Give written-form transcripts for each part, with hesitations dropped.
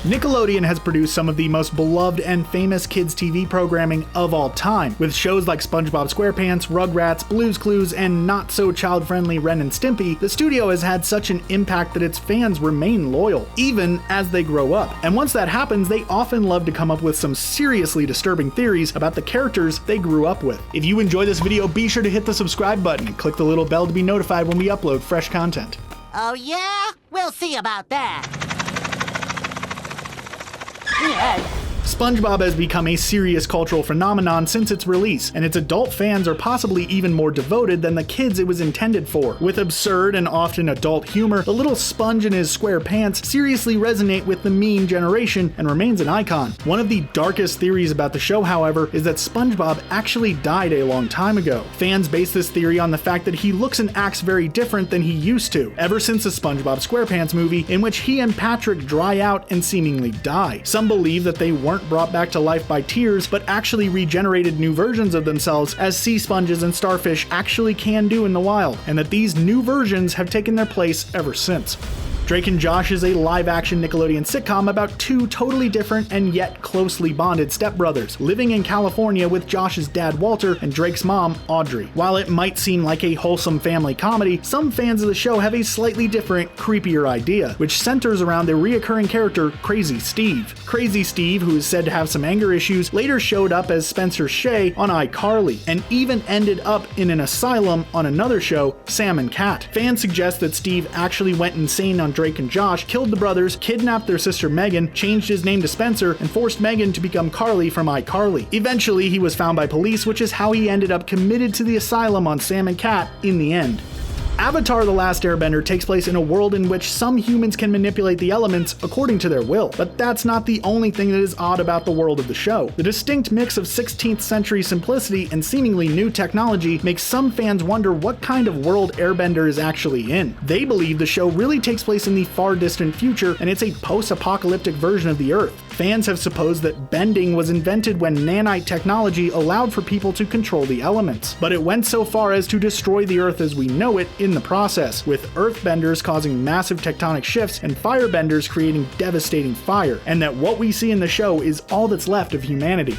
Nickelodeon has produced some of the most beloved and famous kids TV programming of all time, with shows like SpongeBob SquarePants, Rugrats, Blue's Clues, and not-so-child-friendly Ren and Stimpy. The studio has had such an impact that its fans remain loyal, even as they grow up. And once that happens, they often love to come up with some seriously disturbing theories about the characters they grew up with. If you enjoy this video, be sure to hit the subscribe button and click the little bell to be notified when we upload fresh content. Oh yeah? We'll see about that. Yeah. SpongeBob has become a serious cultural phenomenon since its release, and its adult fans are possibly even more devoted than the kids it was intended for. With absurd and often adult humor, the little sponge in his square pants seriously resonate with the meme generation and remains an icon. One of the darkest theories about the show, however, is that SpongeBob actually died a long time ago. Fans base this theory on the fact that he looks and acts very different than he used to, ever since the SpongeBob SquarePants movie, in which he and Patrick dry out and seemingly die. Some believe that they weren't brought back to life by tears, but actually regenerated new versions of themselves, as sea sponges and starfish actually can do in the wild, and that these new versions have taken their place ever since. Drake and Josh is a live-action Nickelodeon sitcom about two totally different and yet closely bonded stepbrothers living in California with Josh's dad Walter and Drake's mom Audrey. While it might seem like a wholesome family comedy, some fans of the show have a slightly different, creepier idea, which centers around the reoccurring character Crazy Steve. Crazy Steve, who is said to have some anger issues, later showed up as Spencer Shay on iCarly, and even ended up in an asylum on another show, Sam and Cat. Fans suggest that Steve actually went insane on Drake and Josh, killed the brothers, kidnapped their sister Megan, changed his name to Spencer, and forced Megan to become Carly from iCarly. Eventually, he was found by police, which is how he ended up committed to the asylum on Sam and Cat in the end. Avatar: The Last Airbender takes place in a world in which some humans can manipulate the elements according to their will. But that's not the only thing that is odd about the world of the show. The distinct mix of 16th century simplicity and seemingly new technology makes some fans wonder what kind of world Airbender is actually in. They believe the show really takes place in the far distant future, and it's a post-apocalyptic version of the Earth. Fans have supposed that bending was invented when nanite technology allowed for people to control the elements, but it went so far as to destroy the Earth as we know it in the process, with earthbenders causing massive tectonic shifts and firebenders creating devastating fire, and that what we see in the show is all that's left of humanity.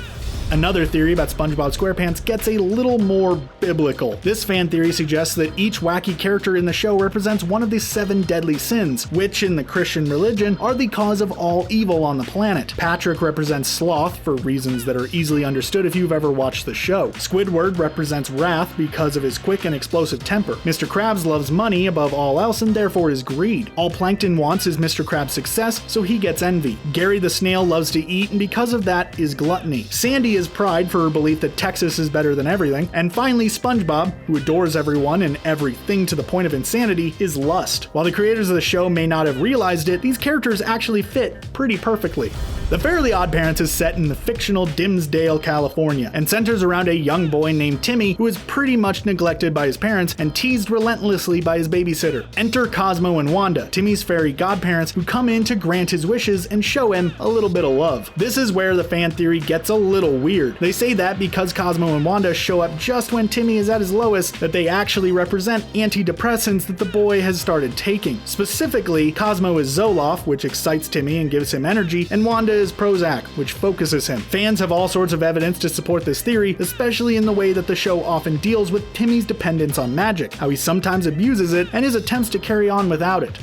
Another theory about SpongeBob SquarePants gets a little more biblical. This fan theory suggests that each wacky character in the show represents one of the 7 deadly sins, which in the Christian religion are the cause of all evil on the planet. Patrick represents sloth for reasons that are easily understood if you've ever watched the show. Squidward represents wrath because of his quick and explosive temper. Mr. Krabs loves money above all else and therefore is greed. All Plankton wants is Mr. Krabs' success, so he gets envy. Gary the snail loves to eat and because of that is gluttony. Sandy is pride for her belief that Texas is better than everything. And finally, SpongeBob, who adores everyone and everything to the point of insanity, is lust. While the creators of the show may not have realized it, these characters actually fit pretty perfectly. The Fairly OddParents is set in the fictional Dimsdale, California, and centers around a young boy named Timmy who is pretty much neglected by his parents and teased relentlessly by his babysitter. Enter Cosmo and Wanda, Timmy's fairy godparents, who come in to grant his wishes and show him a little bit of love. This is where the fan theory gets a little weird. They say that because Cosmo and Wanda show up just when Timmy is at his lowest, that they actually represent antidepressants that the boy has started taking. Specifically, Cosmo is Zoloft, which excites Timmy and gives him energy, and Wanda is Prozac, which focuses him. Fans have all sorts of evidence to support this theory, especially in the way that the show often deals with Timmy's dependence on magic, how he sometimes abuses it, and his attempts to carry on without it.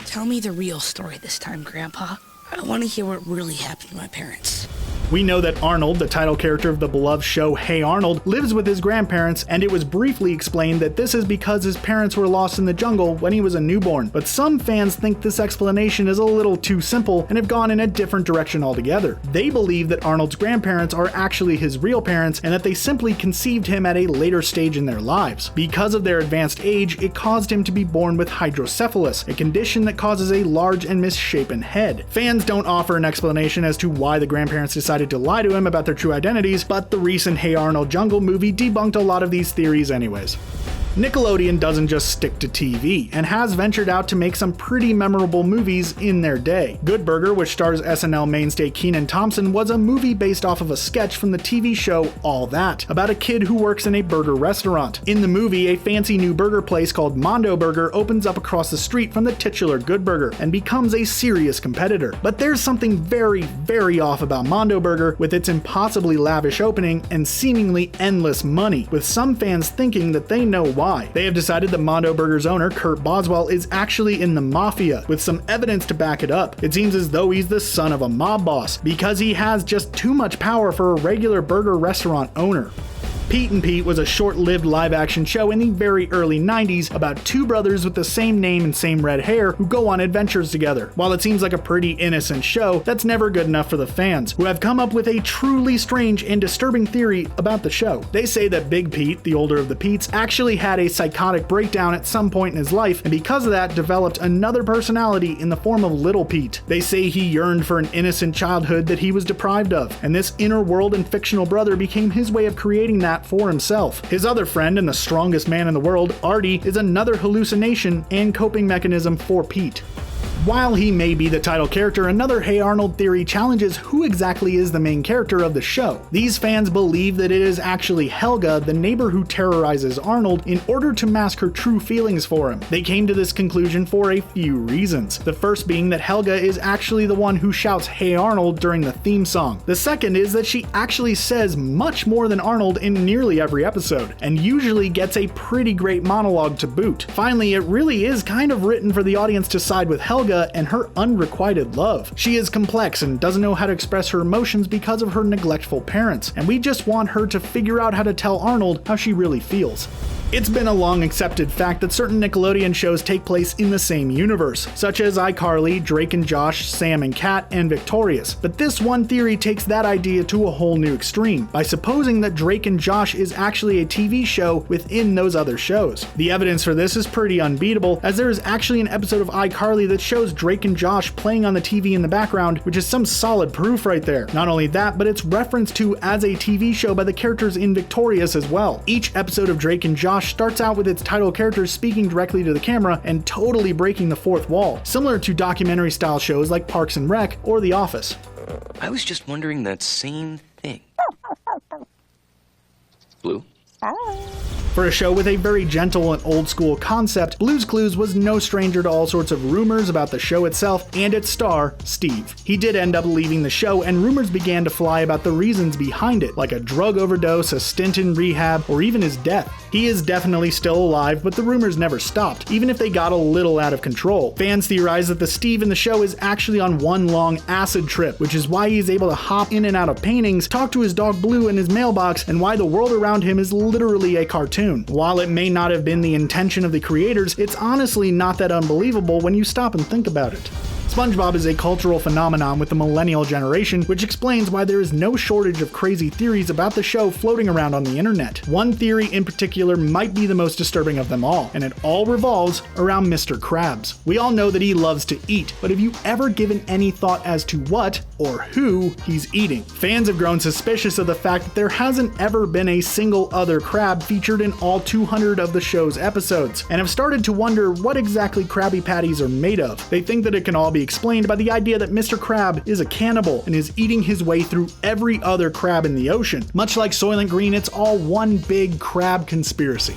Tell me the real story this time, Grandpa. I want to hear what really happened to my parents. We know that Arnold, the title character of the beloved show Hey Arnold, lives with his grandparents, and it was briefly explained that this is because his parents were lost in the jungle when he was a newborn. But some fans think this explanation is a little too simple and have gone in a different direction altogether. They believe that Arnold's grandparents are actually his real parents and that they simply conceived him at a later stage in their lives. Because of their advanced age, it caused him to be born with hydrocephalus, a condition that causes a large and misshapen head. Fans don't offer an explanation as to why the grandparents decided to lie to him about their true identities, but the recent Hey Arnold Jungle movie debunked a lot of these theories anyways. Nickelodeon doesn't just stick to TV, and has ventured out to make some pretty memorable movies in their day. Good Burger, which stars SNL mainstay Kenan Thompson, was a movie based off of a sketch from the TV show All That, about a kid who works in a burger restaurant. In the movie, a fancy new burger place called Mondo Burger opens up across the street from the titular Good Burger, and becomes a serious competitor. But there's something very, very off about Mondo Burger, with its impossibly lavish opening and seemingly endless money, with some fans thinking that they know why. They have decided that Mondo Burger's owner, Kurt Boswell, is actually in the mafia, with some evidence to back it up. It seems as though he's the son of a mob boss, because he has just too much power for a regular burger restaurant owner. Pete and Pete was a short-lived live-action show in the very early 90s about two brothers with the same name and same red hair who go on adventures together. While it seems like a pretty innocent show, that's never good enough for the fans, who have come up with a truly strange and disturbing theory about the show. They say that Big Pete, the older of the Petes, actually had a psychotic breakdown at some point in his life, and because of that developed another personality in the form of Little Pete. They say he yearned for an innocent childhood that he was deprived of, and this inner world and fictional brother became his way of creating that for himself. His other friend and the strongest man in the world, Artie, is another hallucination and coping mechanism for Pete. While he may be the title character, another Hey Arnold theory challenges who exactly is the main character of the show. These fans believe that it is actually Helga, the neighbor who terrorizes Arnold, in order to mask her true feelings for him. They came to this conclusion for a few reasons. The first being that Helga is actually the one who shouts Hey Arnold during the theme song. The second is that she actually says much more than Arnold in nearly every episode, and usually gets a pretty great monologue to boot. Finally, it really is kind of written for the audience to side with Helga and her unrequited love. She is complex and doesn't know how to express her emotions because of her neglectful parents, and we just want her to figure out how to tell Arnold how she really feels. It's been a long accepted fact that certain Nickelodeon shows take place in the same universe, such as iCarly, Drake and Josh, Sam and Cat, and Victorious. But this one theory takes that idea to a whole new extreme, by supposing that Drake and Josh is actually a TV show within those other shows. The evidence for this is pretty unbeatable, as there is actually an episode of iCarly that shows Drake and Josh playing on the TV in the background, which is some solid proof right there. Not only that, but it's referenced to as a TV show by the characters in Victorious as well. Each episode of Drake and Josh starts out with its title characters speaking directly to the camera and totally breaking the fourth wall, similar to documentary style shows like Parks and Rec or The Office. I was just wondering that same thing. Blue? For a show with a very gentle and old school concept, Blue's Clues was no stranger to all sorts of rumors about the show itself and its star, Steve. He did end up leaving the show, and rumors began to fly about the reasons behind it, like a drug overdose, a stint in rehab, or even his death. He is definitely still alive, but the rumors never stopped, even if they got a little out of control. Fans theorize that the Steve in the show is actually on one long acid trip, which is why he's able to hop in and out of paintings, talk to his dog Blue in his mailbox, and why the world around him is literally a cartoon. While it may not have been the intention of the creators, it's honestly not that unbelievable when you stop and think about it. Spongebob is a cultural phenomenon with the millennial generation, which explains why there is no shortage of crazy theories about the show floating around on the internet. One theory in particular might be the most disturbing of them all, and it all revolves around Mr. Krabs. We all know that he loves to eat, but have you ever given any thought as to what or who he's eating? Fans have grown suspicious of the fact that there hasn't ever been a single other Krab featured in all 200 of the show's episodes, and have started to wonder what exactly Krabby Patties are made of. They think that it can all be explained by the idea that Mr. Krab is a cannibal and is eating his way through every other crab in the ocean. Much like Soylent Green, it's all one big crab conspiracy.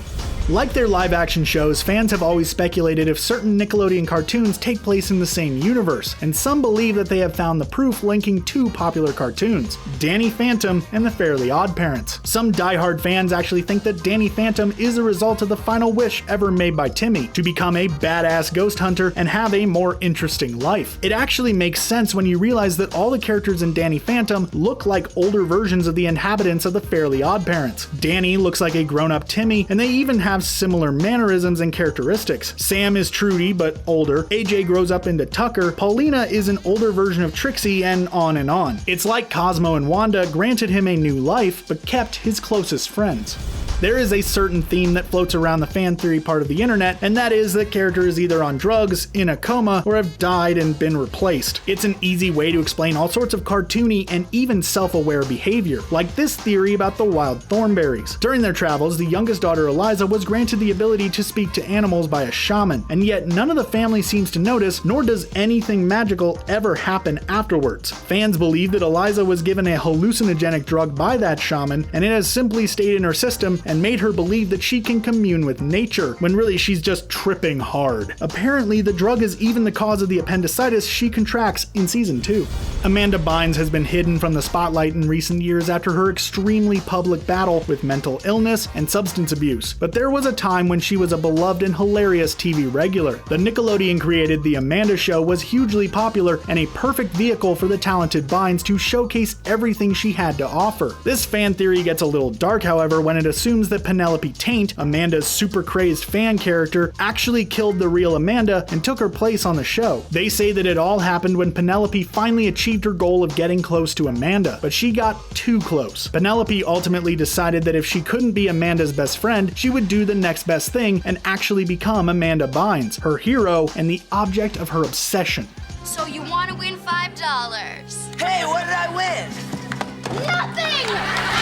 Like their live-action shows, fans have always speculated if certain Nickelodeon cartoons take place in the same universe, and some believe that they have found the proof linking two popular cartoons, Danny Phantom and the Fairly OddParents. Some diehard fans actually think that Danny Phantom is a result of the final wish ever made by Timmy, to become a badass ghost hunter and have a more interesting life. It actually makes sense when you realize that all the characters in Danny Phantom look like older versions of the inhabitants of the Fairly OddParents. Danny looks like a grown-up Timmy, and they even have similar mannerisms and characteristics. Sam is Trudy, but older. AJ grows up into Tucker. Paulina is an older version of Trixie, and on and on. It's like Cosmo and Wanda granted him a new life, but kept his closest friends. There is a certain theme that floats around the fan theory part of the internet, and that is that character is either on drugs, in a coma, or have died and been replaced. It's an easy way to explain all sorts of cartoony and even self-aware behavior, like this theory about the Wild Thornberrys. During their travels, the youngest daughter Eliza was granted the ability to speak to animals by a shaman, and yet none of the family seems to notice, nor does anything magical ever happen afterwards. Fans believe that Eliza was given a hallucinogenic drug by that shaman, and it has simply stayed in her system and made her believe that she can commune with nature, when really she's just tripping hard. Apparently, the drug is even the cause of the appendicitis she contracts in season 2. Amanda Bynes has been hidden from the spotlight in recent years after her extremely public battle with mental illness and substance abuse, but there was a time when she was a beloved and hilarious TV regular. The Nickelodeon created The Amanda Show was hugely popular and a perfect vehicle for the talented Bynes to showcase everything she had to offer. This fan theory gets a little dark, however, when it assumes that Penelope Taint, Amanda's super crazed fan character, actually killed the real Amanda and took her place on the show. They say that it all happened when Penelope finally achieved her goal of getting close to Amanda, but she got too close. Penelope ultimately decided that if she couldn't be Amanda's best friend, she would do the next best thing and actually become Amanda Bynes, her hero and the object of her obsession. So you want to win $5? Hey, what did I win? Nothing!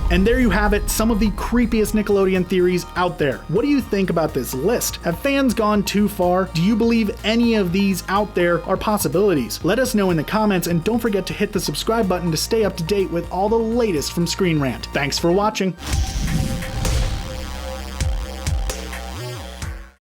And there you have it, some of the creepiest Nickelodeon theories out there. What do you think about this list? Have fans gone too far? Do you believe any of these out there are possibilities? Let us know in the comments, and don't forget to hit the subscribe button to stay up to date with all the latest from ScreenRant. Thanks for watching.